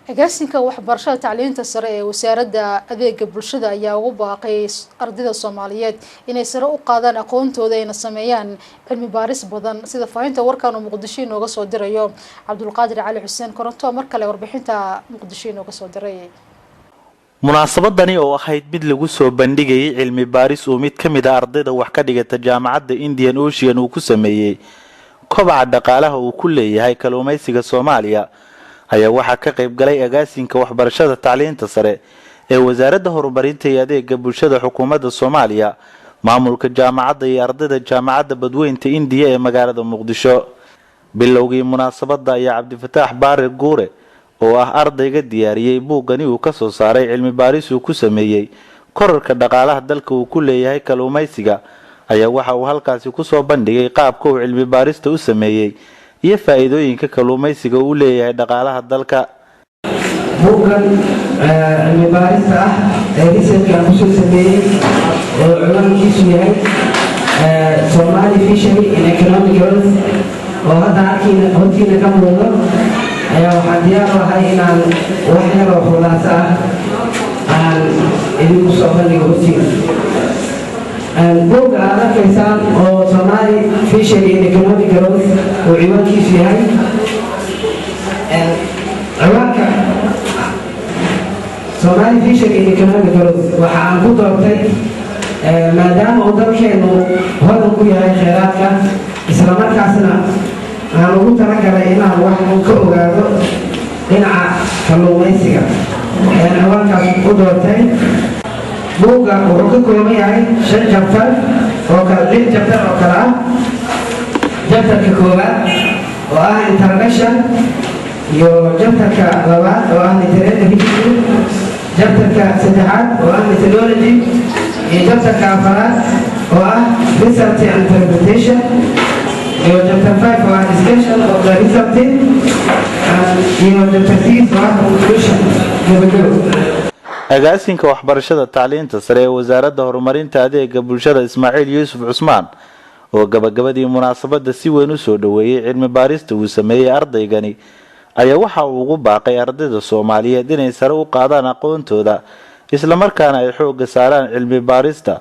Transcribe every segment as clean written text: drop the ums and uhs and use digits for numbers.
agaasinka waxbarashada tacliinta sare ee wasaaradda adeegga bulshada ayaa ugu baaqay ardayda Soomaaliyeed inay sare u qaadaan aqoontooda ayna sameeyaan cilmi baaris badan sida faafinta warkan oo Muqdisho inooga soo dirayo Cabdulqaadir Cali Xuseen Koronto mar kale warbixinta Muqdisho inooga soo diray munaasabadani oo ahayd mid lagu soo bandhigay cilmi baaris oo mid kamid ah ardayda wax ka dhigata jaamacadda Indian Ocean uu ku sameeyay kobaca dhaqaalaha uu ku leeyahay kalluumaysiga Soomaaliya ayaa waxa ka qayb galay agaasinka waxbarashada tacliinta sare ee wasaaradda horumarinta iyo adeegga bulshada xukuumadda Soomaaliya maamulka jaamacadda iyo ardayda jaamacadda Badweynta Indiya ee magaalada Muqdisho bilowgii munaasabadda ayaa Cabdifataax Baare Guure oo ah ardayga diyaariyay buugani uu ka soo saaray cilmi baaris uu ku sameeyay kororka dhaqaalaha dalka uu ku leeyahay kalluumaysiga ayaa waxa uu halkaasi ku soo bandhigay qaabka uu cilmi baarista u sameeyay iyo faa'iidooyinka kalluumaysiga uu leeyahay dhaqaalaha dalka buugan cilmi baarista ah ee research-ka ku soo sameeyay oo ciwaankiisu yahay Somali Fishery in Economic Growth oo hadda halkiina ka muuqdo ayaa waxaan diyaar u ahay inaan wax yar oo khulaasa aan idinku soo bandhigo hortiina buugga aad arkaysaan oo Somali Fishery in Economic Growth oo ciwaankiisu yahay ciwaanka Somali Fishery in Economic Growth waxa aan ku doortay maadaama uu dalkeenu hodan ku yahay kheyraadka isla markaasna aan ugu talagalay inaan wax ka ogaado dhinaca kalluumaysiga ciwaankaas u doortay buugga wuxuu ka kooban yahay 5 chapter oo kala ah chapterka koowaad oo ah introduction iyo chapterka labaad oo ah literary history chapterka saddexaad oo ah methodology iyo chapterka afaraad oo ah research and interpretation iyo chapter 5 oo ah discussion of the result iyo chapter 6 oo ah conclusion agaasinka waxbarashada tacliinta sare ee wasaaradda horumarinta adeegga bulshada Ismaaciil Yuusuf Cusmaan oo gabagabadii munaasabadda si weyn u soo dhaweeyay cilmi baarista uu sameeyay ardaygani ayaa waxa uu ugu baaqay ardayda Soomaaliyeed inay sare u qaadaan aqoontooda isla markaana ay xoog saaraan cilmi baarista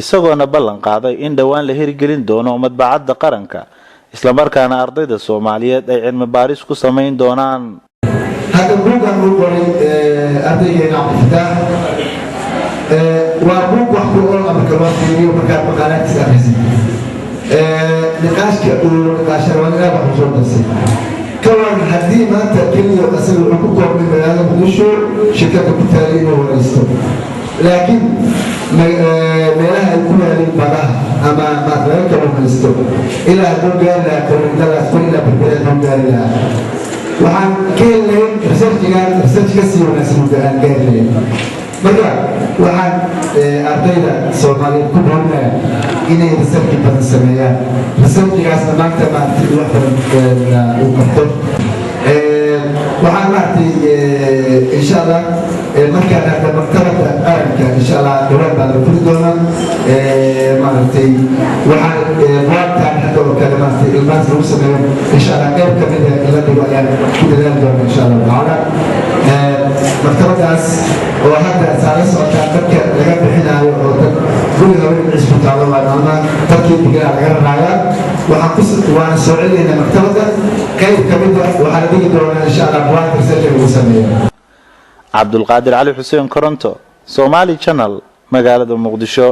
isagoona ballan qaaday in dhawaan la hirgelin doono madbacadda qaranka isla markaana ardayda Soomaaliyeed ay cilmi baaris ku sameyn doonaan هذا بروجرام روبري أرضي نعطيته وبروج وحكي أول أمر كمان في ومكان مقالات سافسي نقاش كأول نقاش رواني أبغى نشوف بس كمان هدي ما تكلني أصل الحقوق من هذا بدوشو شركة كتالين ورئيسه لكن ما لها يكون للبراء أما ما تلاقي كمان مستوى إلى أن قال لا كمان لا تقول لا بالبلاد هم قال لا waxaan ka helnay research ka sii wanaagsan aan ka helnay marka waxaan ardayda Soomaaliyeed ku doonaya inay research badan sameeyaan researchgaasna maanta maanta wax badan uu qabto waxaan maartay insha Allah markaan arko maktabada qaranka insha Allah dhawaan baan furi doonaa maartay waxaan waqtan hadda oo kale maartay ilmaas lagu sameeyo insha Allah qayb ka mid ah la dhigo ayaan ku dadaan doonaa insha Allah taala maktabadaas oo hadda saara socota dadka laga bixinayo oo dad guriga weyn isbitaalada waa ama dadkii digaa laga raayaa waxaan ku waan soo celinayna maktabada qayb ka mid ah waxaan dhigi doonaa insha Allah waan research lagu sameeyo Cabdulqaadir Cali Xuseen Koronto Somali Channel magaalada Muqdisho